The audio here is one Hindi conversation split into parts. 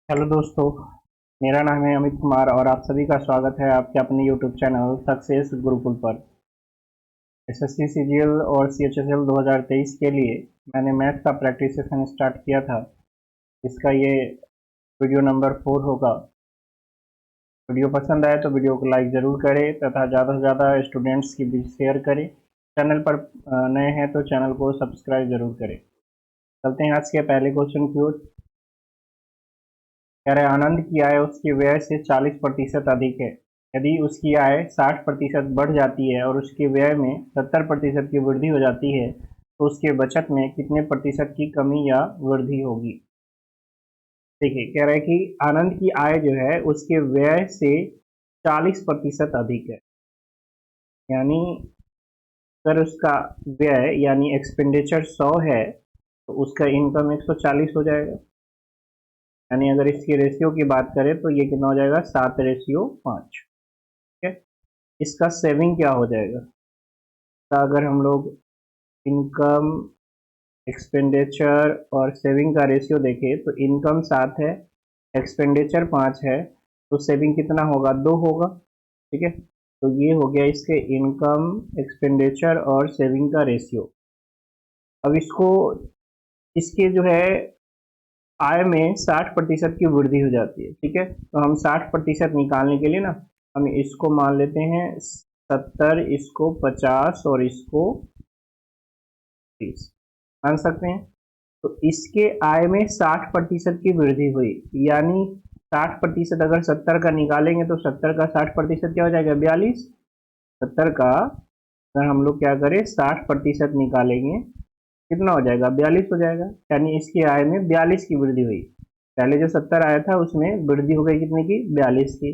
हेलो दोस्तों, मेरा नाम है अमित कुमार और आप सभी का स्वागत है आपके अपने यूट्यूब चैनल सक्सेस गुरुकुल पर। एसएससी सीजीएल और सीएचएसएल 2023 के लिए मैंने मैथ का प्रैक्टिस सेशन स्टार्ट किया था। इसका ये वीडियो नंबर 4 होगा। वीडियो पसंद आए तो वीडियो को लाइक ज़रूर करें तथा ज़्यादा से ज़्यादा स्टूडेंट्स के बीच शेयर करें। चैनल पर नए हैं तो चैनल को सब्सक्राइब ज़रूर करें। चलते हैं आज के पहले क्वेश्चन की ओर। कह रहे आनंद की आय उसके व्यय से 40% अधिक है। यदि उसकी आय 60% बढ़ जाती है और उसके व्यय में 70% की वृद्धि हो जाती है तो उसके बचत में कितने प्रतिशत की कमी या वृद्धि होगी। देखिए, कह रहा है कि आनंद की आय जो है उसके व्यय से 40% अधिक है। यानी अगर उसका व्यय यानी एक्सपेंडिचर 100 है तो उसका इनकम 140 हो जाएगा। यानी अगर इसकी रेशियो की बात करें तो ये कितना हो जाएगा, 7:5। ठीक है। इसका सेविंग क्या हो जाएगा, तो अगर हम लोग इनकम, एक्सपेंडिचर और सेविंग का रेशियो देखें तो इनकम 7 है, एक्सपेंडिचर 5 है, तो सेविंग कितना होगा, 2 होगा। ठीक है। तो ये हो गया इसके इनकम, एक्सपेंडिचर और सेविंग का रेशियो। अब इसको, इसके जो है आय में 60% की वृद्धि हो जाती है। ठीक है। तो हम 60% निकालने के लिए ना, हम इसको मान लेते हैं 70, इसको 50 और इसको 30 मान सकते हैं। तो इसके आय में 60% की वृद्धि हुई, यानी 60% अगर 70 का निकालेंगे तो 70 का 60% क्या हो जाएगा, 42। 70 का अगर हम लोग क्या करें 60% निकालेंगे कितना हो जाएगा, 42 हो जाएगा। यानी इसकी आय में 42 की वृद्धि हुई। पहले जो 70 आया था उसमें वृद्धि हो गई कितने की, 42 की।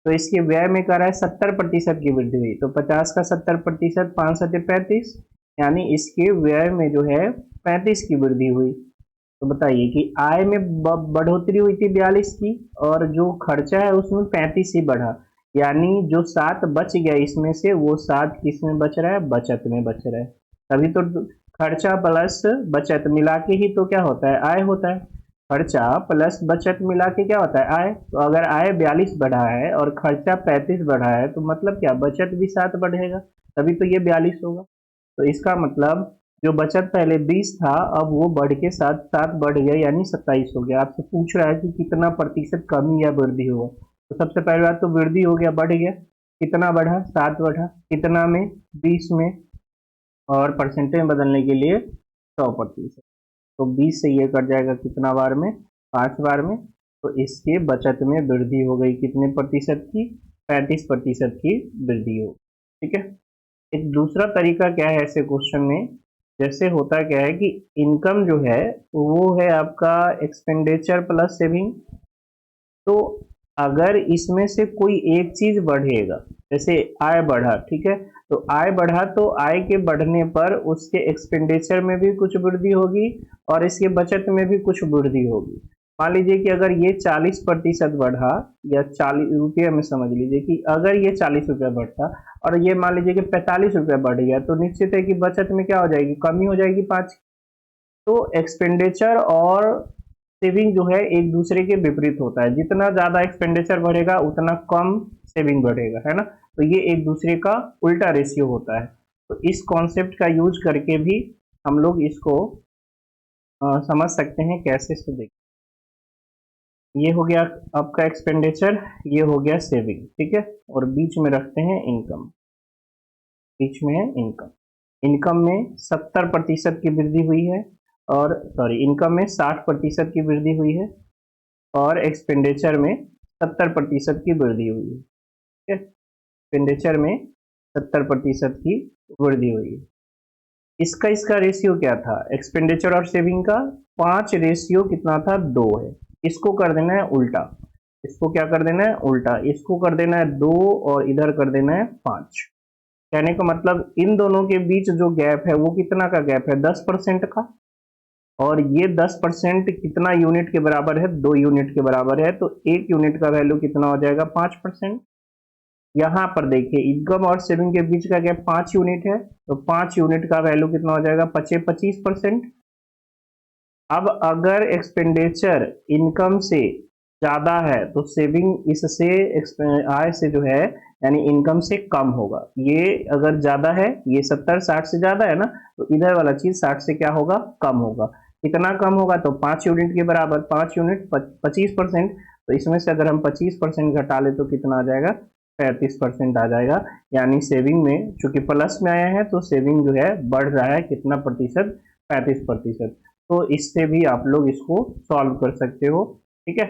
तो इसके व्यय में कर रहा है 70% की वृद्धि हुई, तो 50 का 70%, 5 सत्ते 35, यानी इसके व्यय में जो है 35 की वृद्धि हुई। तो बताइए कि आय में बढ़ोतरी हुई थी 42 की और जो खर्चा है उसमें 35 ही बढ़ा, यानी जो 7 बच गया इसमें से वो 7 किस में बच रहा है, बचत में बच रहा है। तभी तो खर्चा प्लस बचत मिला के ही तो क्या होता है, आय होता है। खर्चा प्लस बचत मिला के क्या होता है, आय। तो अगर आय 42 बढ़ा है और खर्चा 35 बढ़ा है तो मतलब क्या, बचत भी 7 बढ़ेगा, तभी तो ये 42 होगा। तो इसका मतलब जो बचत पहले 20 था अब वो बढ़ के 7 7 बढ़ गया, यानी 27 हो गया। आपसे पूछ रहा है कि कितना प्रतिशत कमी या वृद्धि होगा। तो सबसे पहले बात तो वृद्धि हो गया, बढ़ गया। कितना बढ़ा, 7 बढ़ा। कितना में, 20 में। और परसेंटेज में बदलने के लिए 100%। तो 20 से ये कट जाएगा कितना बार में, 5 बार में। तो इसके बचत में वृद्धि हो गई कितने प्रतिशत की, 35% की वृद्धि हो। ठीक है। एक दूसरा तरीका क्या है ऐसे क्वेश्चन में, जैसे होता क्या है कि इनकम जो है वो है आपका एक्सपेंडिचर प्लस सेविंग। तो अगर इसमें से कोई एक चीज बढ़ेगा, जैसे आय बढ़ा, ठीक है, तो आय बढ़ा तो आय के बढ़ने पर उसके एक्सपेंडिचर में भी कुछ वृद्धि होगी और इसके बचत में भी कुछ वृद्धि होगी। मान लीजिए कि अगर ये 40% बढ़ा, या 40 रुपये में समझ लीजिए कि अगर ये 40 रुपया बढ़ता और ये मान लीजिए कि 45 रुपया बढ़ गया, तो निश्चित है कि बचत में क्या हो जाएगी, कमी हो जाएगी 5। तो एक्सपेंडिचर और सेविंग जो है एक दूसरे के विपरीत होता है। जितना ज्यादा एक्सपेंडिचर बढ़ेगा उतना कम सेविंग बढ़ेगा, है ना। तो ये एक दूसरे का उल्टा रेशियो होता है। तो इस कॉन्सेप्ट का यूज करके भी हम लोग इसको समझ सकते हैं कैसे से देखें। ये हो गया आपका एक्सपेंडिचर, ये हो गया सेविंग। ठीक है। और बीच में रखते हैं इनकम, बीच में है इनकम। इनकम में 70% की वृद्धि हुई है, और सॉरी, इनकम में 60% की वृद्धि हुई है और एक्सपेंडिचर में 70% की वृद्धि हुई है। ठीक है। एक्सपेंडिचर में 70% की वृद्धि हुई है। इसका इसका रेशियो क्या था, एक्सपेंडिचर और सेविंग का 5 रेशियो कितना था, 2 है। इसको कर देना है उल्टा, इसको क्या कर देना है, उल्टा। इसको कर देना है 2 और इधर कर देना है 5। कहने का मतलब इन दोनों के बीच जो गैप है वो कितना का गैप है, 10% का। और ये 10% कितना यूनिट के बराबर है, 2 यूनिट के बराबर है। तो 1 यूनिट का वैल्यू कितना हो जाएगा, 5%। यहां पर देखिए इनकम और सेविंग के बीच का गैप 5 यूनिट है, तो 5 यूनिट का वैल्यू कितना हो जाएगा, 25%। अब अगर एक्सपेंडिचर इनकम से ज्यादा है तो सेविंग इससे आय से जो है यानी इनकम से कम होगा। ये अगर ज्यादा है, ये 70-60 से ज्यादा है ना, तो इधर वाला चीज 60 से क्या होगा, कम होगा। कितना कम होगा, तो 5 यूनिट के बराबर। 5 यूनिट 25%, तो इसमें से अगर हम 25% घटा ले तो कितना आ जाएगा, 35% आ जाएगा। यानी सेविंग में चूंकि प्लस में आया है तो सेविंग जो है बढ़ रहा है, कितना प्रतिशत, 35%। तो इससे भी आप लोग इसको सॉल्व कर सकते हो। ठीक है,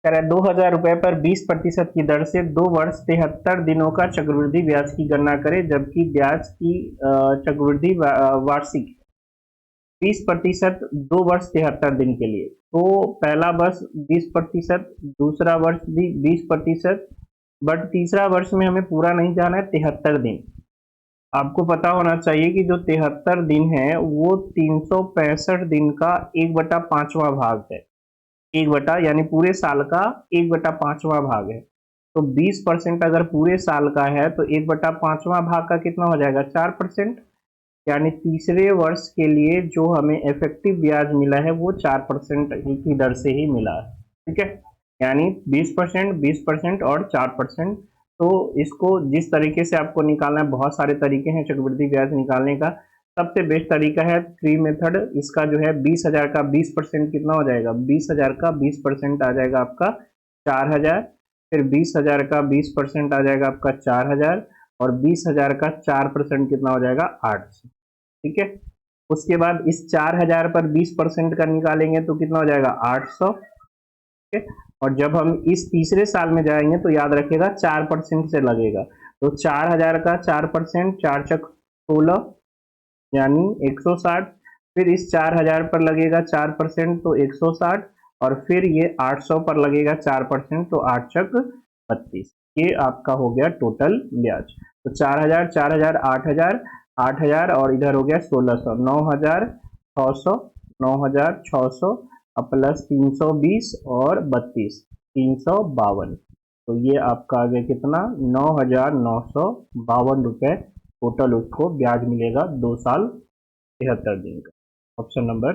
कह रहा है 2,000 रुपए पर 20% की दर से 2 वर्ष 73 दिनों का चक्रवृद्धि ब्याज की गणना करें, जबकि ब्याज की चक्रवृद्धि वार्षिक 20%, 2 वर्ष 73 दिन के लिए। तो पहला वर्ष 20%, दूसरा वर्ष भी 20%, बट तीसरा वर्ष में हमें पूरा नहीं जाना है, 73 दिन। आपको पता होना चाहिए कि जो 73 दिन है वो 365 दिन का 1/5वां भाग है। 1 बटा यानी पूरे साल का 1/5वां भाग है। तो 20% अगर पूरे साल का है तो 1/5वां भाग का कितना हो जाएगा, 4%। यानी तीसरे वर्ष के लिए जो हमें इफेक्टिव ब्याज मिला है वो 4% की दर से ही मिला है। ठीक है, यानी 20%, 20% और 4%। तो इसको जिस तरीके से आपको निकालना है, बहुत सारे तरीके हैं चक्रवृद्धि ब्याज निकालने का। सबसे बेस्ट तरीका है फ्री मेथड। इसका जो है 20,000 का 20% कितना हो जाएगा, 20,000 का 20% आ जाएगा आपका 4,000। फिर 20,000 का 20% आ जाएगा आपका 4,000, और 20,000 का 4% कितना हो जाएगा, 800। ठीक है, उसके बाद इस 4,000 पर 20% का निकालेंगे तो कितना हो जाएगा, 800। ठीक है, और जब हम इस तीसरे साल में जाएंगे तो याद रखिएगा 4% से लगेगा। तो 4,000 का 4%, 4×16 यानी 160। फिर इस 4,000 पर लगेगा 4% तो 160, और फिर ये 800 पर लगेगा 4% तो 8×32। ये आपका हो गया टोटल ब्याज। तो 4,000, 4,000, 8,000, 8,000 और इधर हो गया 1,600, 9,600, 9,600 प्लस 320 और 32, 352। तो ये आपका आ गया कितना, 9,952 रुपए टोटल उसको ब्याज मिलेगा 2 साल 73 दिन का। Option number.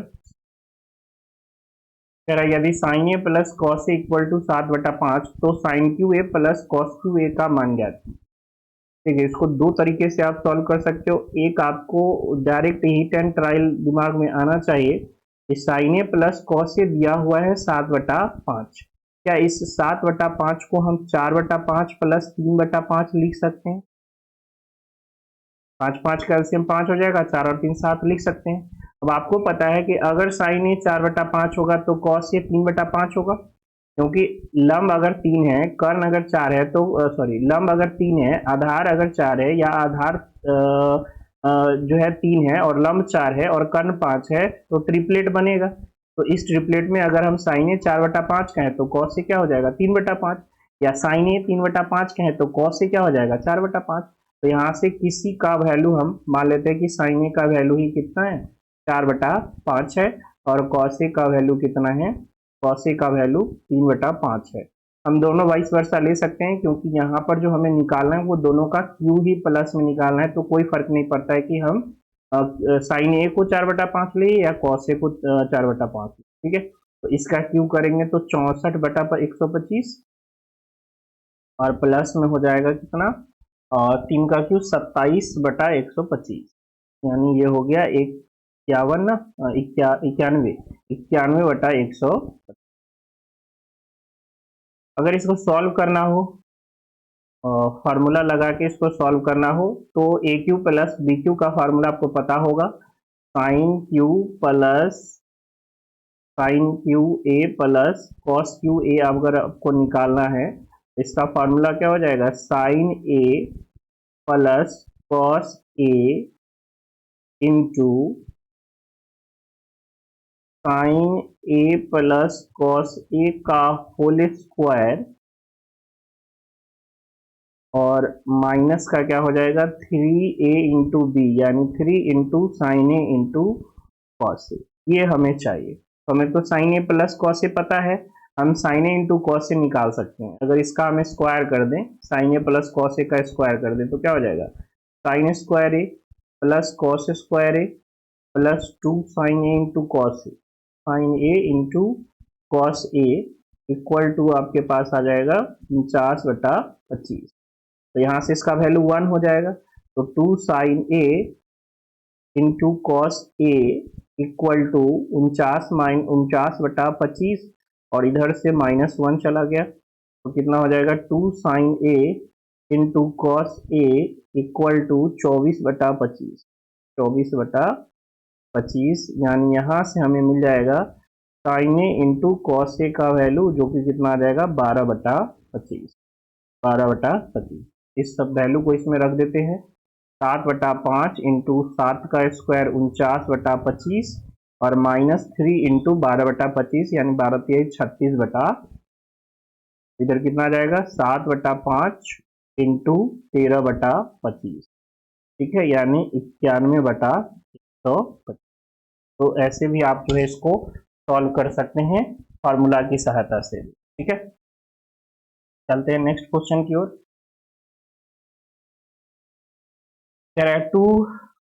कह रहा है यदि sine A plus cos A equal to 7/5 तो sine cube A plus cos cube A का मान ज्ञात। ठीक है, इसको दो तरीके से आप सॉल्व कर सकते हो। एक आपको डायरेक्ट हिट एंड ट्रायल दिमाग में आना चाहिए। साइन ए प्लस कॉस ए दिया हुआ है 7/5। क्या इस 7/5 को हम 4/5 प्लस 3/5 लिख सकते हैं? 5 5 का एलसीएम 5 हो जाएगा, 4 और 3 7 लिख सकते हैं। अब आपको पता है कि अगर साइन ए 4/5 होगा तो कॉस ए 3/5 होगा, क्योंकि लंब अगर 3 है, कर्ण अगर 4 है, तो सॉरी, लंब अगर 3 है, आधार अगर 4 है, या आधार जो है 3 है और लंब 4 है और कर्ण 5 है, तो ट्रिपलेट बनेगा। तो इस ट्रिपलेट में अगर हम साइन ए 4/5 कहें तो कॉस से क्या हो जाएगा, 3/5, या साइन ए 3/5 कहें तो कॉस से क्या हो जाएगा, 4/5। तो यहाँ से किसी का वैल्यू हम मान लेते हैं कि साइन ए का वैल्यू ही कितना है, 4/5 है, और कॉस ए का वैल्यू कितना है, कॉस ए का वैल्यू 3/5 है। हम दोनों वाइस वर्सा ले सकते हैं, क्योंकि यहाँ पर जो हमें निकालना है वो दोनों का क्यू ही प्लस में निकालना है, तो कोई फर्क नहीं पड़ता है कि हम साइन ए को 4/5 ले या कॉस ए को 4/5 ले। ठीक है, तो इसका क्यू करेंगे तो 64/125, और प्लस में हो जाएगा कितना, 3 का क्यू 27/125, यानी ये हो गया 51 ना, 91, 91/100। अगर इसको सॉल्व करना हो, फार्मूला लगा के इसको सॉल्व करना हो, तो A cube plus B cube का फार्मूला आपको पता होगा। Sine cube plus sine cube A plus cos cube A अगर आपको निकालना है, इसका फार्मूला क्या हो जाएगा, sine A plus cos A into sine A plus cos A का होल स्क्वायर, और माइनस का क्या हो जाएगा, 3a इंटू बी, यानी 3 into sine A into cos ए। ये हमें चाहिए। तो हमें तो साइन ए प्लस कॉस ए पता है, हम साइन ए इंटू कॉस ए निकाल सकते हैं। अगर इसका हमें स्क्वायर कर दें, sign A plus cos A का स्क्वायर कर दें, तो क्या हो जाएगा, sine square A plus cos square A plus 2 sine A into cos A. Sign A into cos A equal to आपके पास आ जाएगा 49/25। तो यहाँ से इसका वैल्यू 1 हो जाएगा, तो 2 sine A into cos A equal to 49/25 और इधर से -1 चला गया, तो कितना हो जाएगा 2 sine A into cos A equal to 24/25। 24/25 यानी यहाँ से हमें मिल जाएगा sine A into cos A का वैल्यू, जो कि कितना आ जाएगा 12/25। 12/25 इस सब वैल्यू को इसमें रख देते हैं। 7/5 इंटू 7 का स्क्वायर 49/25 और -3 इंटू 12/25 यानी 12×3 = 36 इधर कितना आ जाएगा 7/5 इंटू 13/25, ठीक है, यानी 91/125। तो ऐसे भी आप जो है इसको सॉल्व कर सकते हैं फार्मूला की सहायता से, ठीक है। चलते हैं नेक्स्ट क्वेश्चन की ओर। कह रहा है 2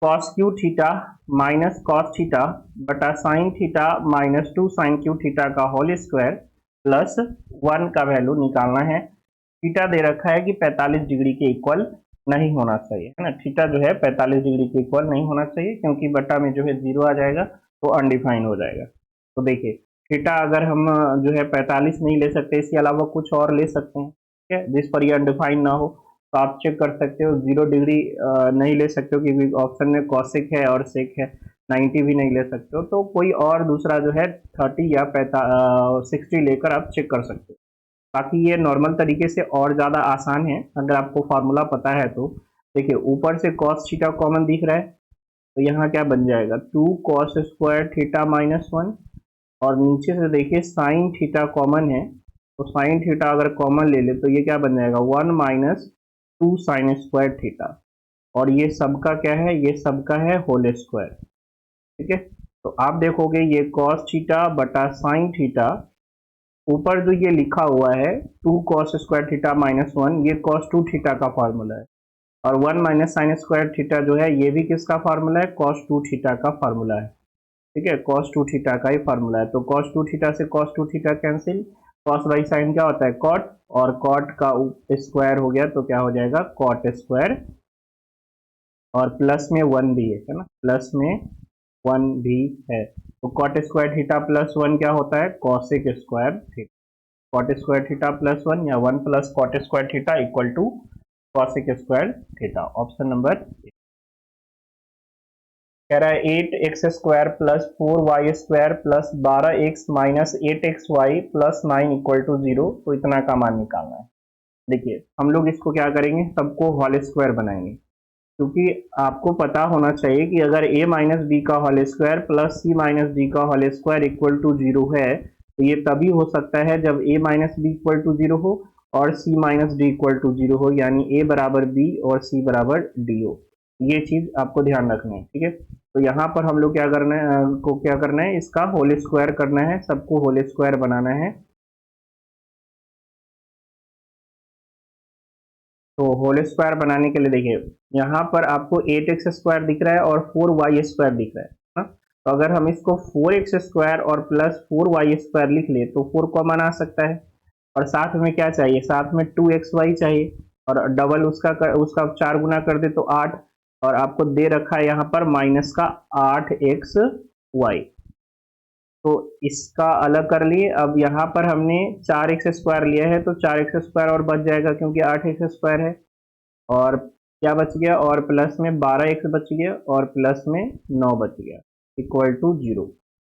cos Q theta minus cos theta बटा sine theta minus 2 sine Q theta का होल स्क्वायर प्लस 1 का वैल्यू निकालना है। थीटा दे रखा है कि 45 डिग्री के इक्वल नहीं होना चाहिए, है ना। थीटा जो है 45 डिग्री के इक्वल नहीं होना चाहिए, क्योंकि बटा में जो है 0 आ जाएगा तो अनडिफाइन हो जाएगा। तो देखिए थीटा अगर हम जो है 45 नहीं ले सकते, इसके अलावा कुछ और ले सकते हैं, ठीक है, जिस पर ये अनडिफाइन ना हो, तो आप चेक कर सकते हो। 0 डिग्री नहीं ले सकते हो क्योंकि ऑप्शन में कॉसेक है और सेक है। 90 भी नहीं ले सकते हो, तो कोई और दूसरा जो है 30 या 60 लेकर आप चेक कर सकते हो। बाकी ये नॉर्मल तरीके से और ज़्यादा आसान है अगर आपको फार्मूला पता है तो। देखिए ऊपर से कॉस थीटा कॉमन दिख रहा है, तो यहाँ क्या बन जाएगा 2 cos स्क्वायर थीटा -1 और नीचे से देखिए साइन थीटा कॉमन है, तो साइन थीटा अगर कॉमन ले ले तो ये क्या बन जाएगा 1 - 2 साइन स्क्वायर थीटा, और ये सबका क्या है, ये सबका है होल स्क्वायर, ठीक है। तो आप देखोगे ये cos थीटा बटा साइन थीटा, ऊपर जो ये लिखा हुआ है 2 cos स्क्वायर थीटा -1 ये cos 2 थीटा का फार्मूला है, और 1 - साइन स्क्वायर थीटा जो है ये भी किसका फार्मूला है, cos 2 थीटा का फार्मूला है, ठीक है, cos 2 थीटा का ही फार्मूला है। तो cos 2 थीटा से cos 2 theta cancel, cos by sine क्या होता है cot, और cot का स्क्वायर हो गया तो क्या हो जाएगा cot स्क्वायर, और प्लस में 1 भी है ना, प्लस में 1 भी है, तो cot स्क्वायर थीटा प्लस 1 क्या होता है cosec square theta. cot square theta plus 1 या 1 plus cot square theta equal to cosec square theta. Option number कह रहा है 8x square plus 4y square plus 12x minus 8xy plus 9 equal to 0, तो इतना का मान निकालना है। देखिए हम लोग इसको क्या करेंगे, सबको होल स्क्वायर बनाएंगे, क्योंकि आपको पता होना चाहिए कि अगर a माइनस बी का whole square plus c minus D का होल स्क्वायर इक्वल टू 0 है, तो ये तभी हो सकता है जब a minus B equal to 0 हो और c minus D equal to 0 हो, यानी a बराबर b और c बराबर d हो। ये चीज आपको ध्यान रखना है, ठीक है। तो यहाँ पर हम लोग क्या करना है इसका होल स्क्वायर करना है, सबको होल स्क्वायर बनाना है। तो होल स्क्वायर बनाने के लिए देखिए यहाँ पर आपको 8x स्क्वायर दिख रहा है और 4y स्क्वायर दिख रहा है ना? तो अगर हम इसको 4x स्क्वायर और प्लस 4y स्क्वायर लिख ले तो 4 कॉमन आ सकता है, और साथ में क्या चाहिए, साथ में 2xy चाहिए, और डबल उसका 4 गुना कर दे तो 8, और आपको दे रखा है यहाँ पर माइनस का 8xy, तो इसका अलग कर लिए। अब यहाँ पर हमने 4x स्क्वायर लिया है तो 4x स्क्वायर और बच जाएगा क्योंकि 8x स्क्वायर है, और क्या बच गया, और प्लस में 12x बच गया और प्लस में 9 बच गया इक्वल टू 0। तो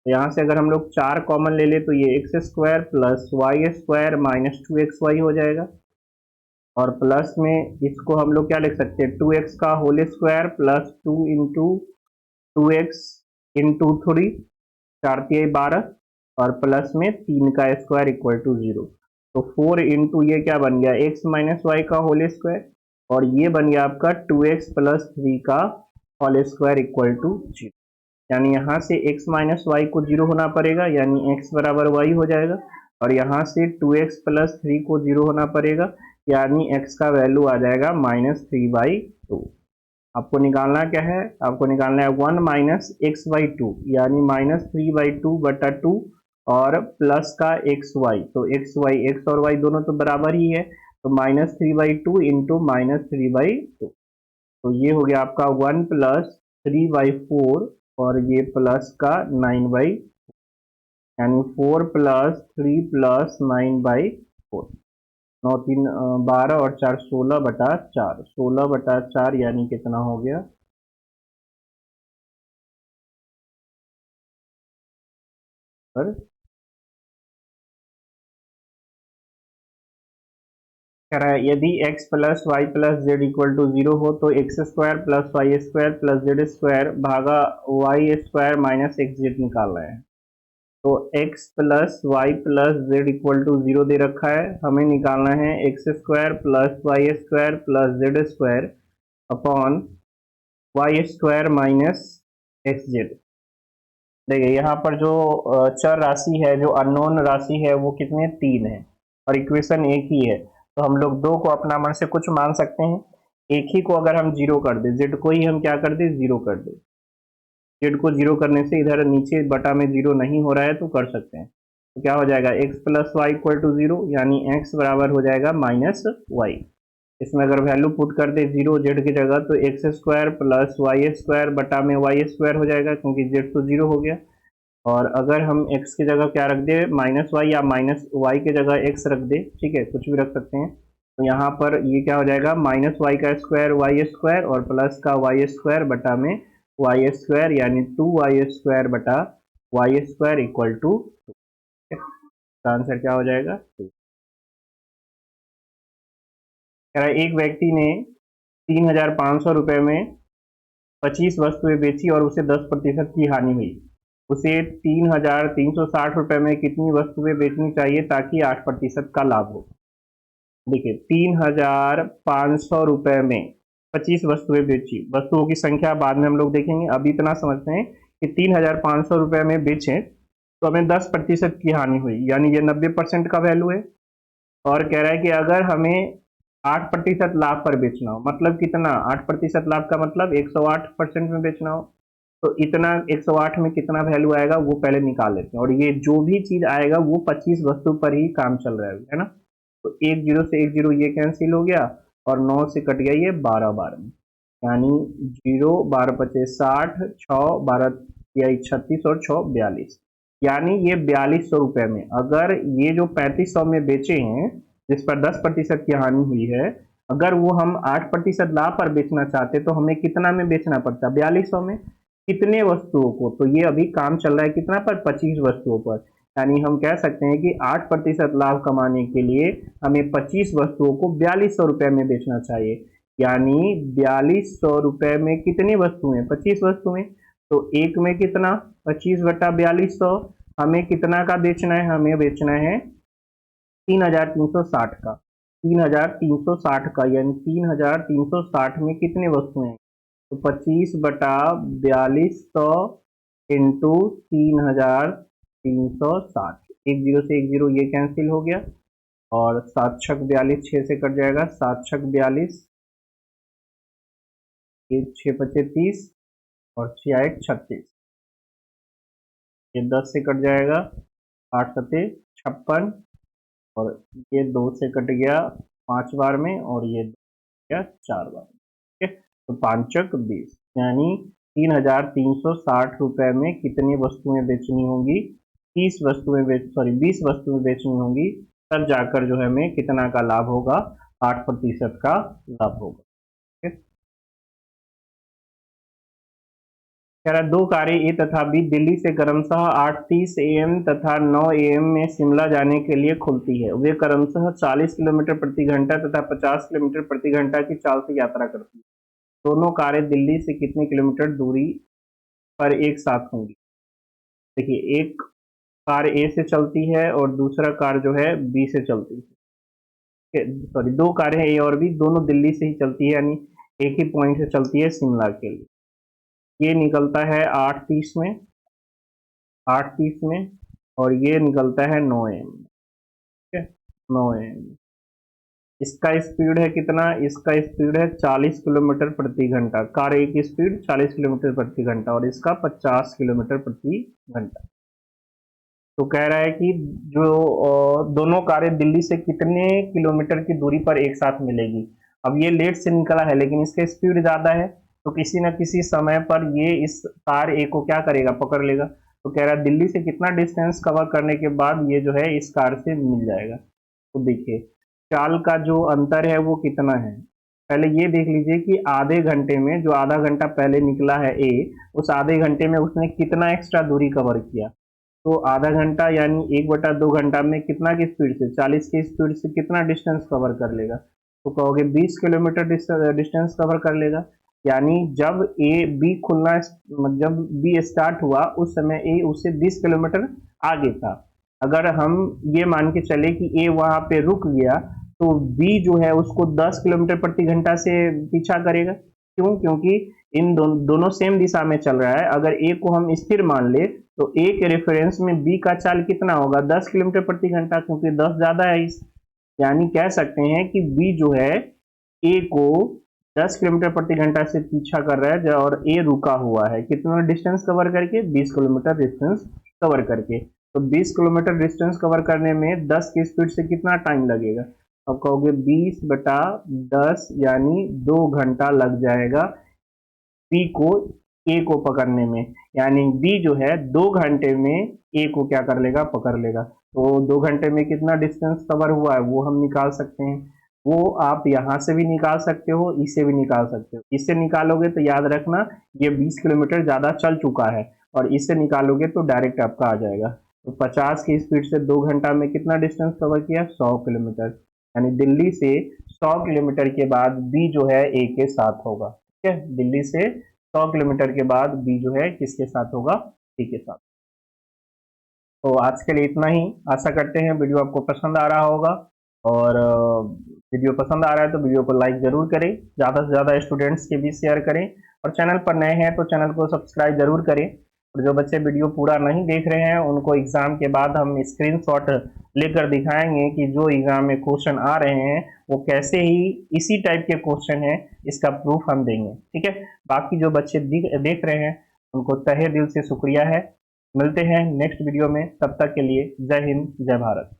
यहाँ से अगर हम लोग 4 कॉमन ले ले तो ये x square plus y square minus 2xy हो जाएगा, और प्लस में इसको हम लोग क्या लिख सकते हैं 2x का whole square plus 2 into 2x into 3 4 × 12 और प्लस में 3 का स्क्वायर इक्वल टू 0। तो 4 इंटू ये क्या बन गया x माइनस वाई का होल स्क्वायर, और ये बन गया आपका 2x प्लस 3 का होल स्क्वायर इक्वल टू 0। यानी यहाँ से x माइनस वाई को 0 होना पड़ेगा, यानी x बराबर y हो जाएगा, और यहाँ से 2x प्लस 3 को 0 होना पड़ेगा, यानी x का वैल्यू आ जाएगा -3/2। आपको निकालना क्या है, आपको निकालना है 1 माइनस एक्स बाई टू, यानी -3/2 और प्लस का एक्स वाई, तो एक्स वाई, एक्स और वाई दोनों तो बराबर ही है, तो -3/2 इंटू -3/2, तो ये हो गया आपका 1 प्लस 3/4 और ये प्लस का 9/, यानी 4 प्लस 3 प्लस 9/4, 9×3 = 12 और 4 16/4, 16/4 यानी कितना हो गया पर कह रहा है यदि x plus Y plus Z equal to 0 हो तो x² plus y² plus z² भागा y² माइनस एक्स जेड निकाल रहे हैं। तो x plus Y plus Z equal to 0 दे रखा है, हमें निकालना है x² plus y² plus z² upon y² minus X Z. देखिए यहाँ पर जो चर राशि है, जो अननोन राशि है, वो कितने 3 है और इक्वेशन एक ही है, तो हम लोग दो को अपना मन से कुछ मान सकते हैं, एक ही को अगर हम जीरो कर दे, जेड को ही हम क्या कर दे, जीरो कर दे, जेड को जीरो करने से इधर नीचे बटा में जीरो नहीं हो रहा है तो कर सकते हैं, तो क्या हो जाएगा x plus Y equal to zero, यानी x बराबर हो जाएगा माइनस वाई। इसमें अगर वैल्यू पुट कर दे जीरो जेड की जगह तो x² प्लस y² बटा में y² हो जाएगा, क्योंकि जेड तो जीरो हो गया, और अगर हम x की जगह क्या रख दे, माइनस वाई, या माइनस वाई की जगह x रख दे, ठीक है, कुछ भी रख सकते हैं, तो यहाँ पर ये क्या हो जाएगा, -y² y² और प्लस का y² बटा में y², यानी 2y² बटा y² इक्वल टू, इसका आंसर क्या हो जाएगा। कह रहा है एक व्यक्ति ने 3,500 रुपये में 25 वस्तुएं बेची और उसे 10% की हानि हुई, उसे 3,360 रुपये में कितनी वस्तुएं बेचनी चाहिए ताकि 8% का लाभ हो। देखिए 3,500 रुपये में 25 वस्तुएं बेची, वस्तुओं की संख्या बाद में हम लोग देखेंगे, अभी इतना समझते हैं कि 3,500 रुपये में बेचे तो हमें 10% की हानि हुई, यानी ये 90% का वैल्यू है, और कह रहा है कि अगर हमें 8% लाभ पर बेचना हो, मतलब कितना, 8% लाभ का मतलब 108% में बेचना हो, तो इतना 108 में कितना वैल्यू आएगा वो पहले निकाल लेते हैं, और ये जो भी चीज आएगा वो 25 वस्तु पर ही काम चल रहा है ना, तो एक जीरो से एक जीरो ये कैंसिल हो गया, और 9 से कट गया ये 12 12 में, यानी 0 12 पचे 60, 6 12 या 36 और 6 42, यानी ये 4200 रुपये में, अगर ये जो 3500 में बेचे हैं जिस पर 10% की हानि हुई है, अगर वो हम 8% लाभ पर बेचना चाहते तो हमें कितना में बेचना पड़ता, 4200 में, कितने वस्तुओं को, तो ये अभी काम चल रहा है कितना पर, 25 वस्तुओं पर, यानी हम कह सकते हैं कि 8% लाभ कमाने के लिए हमें 25 वस्तुओं को 4200 रुपये में बेचना चाहिए, यानी 4200 रुपये में कितनी वस्तुएं, 25 वस्तुएं, तो एक में कितना, 25/4200, हमें कितना का बेचना है, हमें बेचना है 3,360 का, 3,360 का, यानी 3,360 में कितनी वस्तुएं हैं, तो 25/4200 इंटू 3,360, एक जीरो से एक जीरो ये कैंसिल हो गया, और 7 छक 42, 6 से कट जाएगा, 7 छक 42, 1 6 पचे 30 और 6 8 36, ये 10 से कट जाएगा, 8 सते 56, और ये 2 से कट गया 5 बार में, और ये गया 4 बार में, ठीक है, तो 5 चक 20, यानी 3,360 रुपये में कितनी वस्तुएं बेचनी होंगी, 20 वस्तुएं बेचनी होंगी, तब जाकर जो है हमें कितना का लाभ होगा, 8% का लाभ होगा, ठीक है। कह रहा दो कारें ए तथा बी दिल्ली से क्रमशः 8:30 AM तथा 9 AM में शिमला जाने के लिए खुलती है, वे क्रमशः 40 किलोमीटर प्रति घंटा तथा 50 किलोमीटर प्रति घंटा की चाल से यात्रा करती है, दोनों कारें दिल्ली से कितने किलोमीटर दूरी पर एक साथ होंगी। देखिए एक कार ए से चलती है और दूसरा कार जो है बी से चलती है, सॉरी दो कारें ए और बी दोनों दिल्ली से ही चलती है, यानी एक ही पॉइंट से चलती है शिमला के लिए, ये निकलता है 8:30 में, और ये निकलता है 9 AM, ठीक है, 9 AM। इसका स्पीड है कितना, इसका स्पीड है 40 किलोमीटर प्रति घंटा, कार ए की स्पीड 40 किलोमीटर प्रति घंटा और इसका 50 किलोमीटर प्रति घंटा। तो कह रहा है कि जो दोनों कारें दिल्ली से कितने किलोमीटर की दूरी पर एक साथ मिलेगी। अब ये लेट से निकला है लेकिन इसका स्पीड ज्यादा है, तो किसी न किसी समय पर ये इस कार ए को क्या करेगा, पकड़ लेगा। तो कह रहा है दिल्ली से कितना डिस्टेंस कवर करने के बाद ये जो है इस कार से मिल जाएगा। तो देखिए चाल का जो अंतर है वो कितना है। पहले ये देख लीजिए कि आधे घंटे में, जो आधा घंटा पहले निकला है ए, उस आधे घंटे में उसने कितना एक्स्ट्रा दूरी कवर किया। तो आधा घंटा यानी 1/2 घंटा में कितना की स्पीड से, 40 की स्पीड से कितना डिस्टेंस कवर कर लेगा। तो कहोगे 20 किलोमीटर डिस्टेंस कवर कर लेगा। यानी जब ए बी खुलना, जब बी स्टार्ट हुआ उस समय ए उससे 20 किलोमीटर आगे था। अगर हम ये मान के चले कि ए वहां पे रुक गया तो बी जो है उसको 10 किलोमीटर प्रति घंटा से पीछा करेगा। क्यों? क्योंकि इन दोनों सेम दिशा में चल रहा है। अगर ए को हम स्थिर मान ले तो ए के रेफरेंस में बी का चाल कितना होगा, 10 किलोमीटर प्रति घंटा, क्योंकि 10 ज्यादा है इस। यानी कह सकते हैं कि बी जो है ए को 10 किलोमीटर प्रति घंटा से पीछा कर रहा है और ए रुका हुआ है कितना डिस्टेंस कवर करके, 20 किलोमीटर डिस्टेंस कवर करके। तो 20 किलोमीटर डिस्टेंस कवर करने में 10 की स्पीड से कितना टाइम लगेगा। अब कहोगे 20/10 यानी 2 घंटा लग जाएगा बी को ए को पकड़ने में। यानी बी जो है 2 घंटे में ए को क्या कर लेगा, पकड़ लेगा। तो 2 घंटे में कितना डिस्टेंस कवर हुआ है वो हम निकाल सकते हैं। वो आप यहाँ से भी निकाल सकते हो, इससे भी निकाल सकते हो। इससे निकालोगे तो याद रखना ये 20 किलोमीटर ज्यादा चल चुका है और इससे निकालोगे तो डायरेक्ट आपका आ जाएगा। तो 50 की स्पीड से 2 घंटा में कितना डिस्टेंस कवर किया, 100 किलोमीटर। यानी दिल्ली से 100 किलोमीटर के बाद बी जो है ए के साथ होगा। ठीक है, दिल्ली से 100 किलोमीटर के बाद बी जो है किसके साथ होगा, ए के साथ। तो आज के लिए इतना ही। आशा करते हैं वीडियो आपको पसंद आ रहा होगा और वीडियो पसंद आ रहा है तो वीडियो को लाइक जरूर करें, ज़्यादा से ज़्यादा स्टूडेंट्स के बीच शेयर करें और चैनल पर नए हैं तो चैनल को सब्सक्राइब जरूर करें। और जो बच्चे वीडियो पूरा नहीं देख रहे हैं उनको एग्जाम के बाद हम स्क्रीनशॉट लेकर दिखाएंगे कि जो एग्जाम में क्वेश्चन आ रहे हैं वो कैसे ही इसी टाइप के क्वेश्चन है, इसका प्रूफ हम देंगे। ठीक है, बाकी जो बच्चे देख रहे हैं उनको तहे दिल से शुक्रिया है। मिलते हैं नेक्स्ट वीडियो में, तब तक के लिए जय हिंद जय भारत।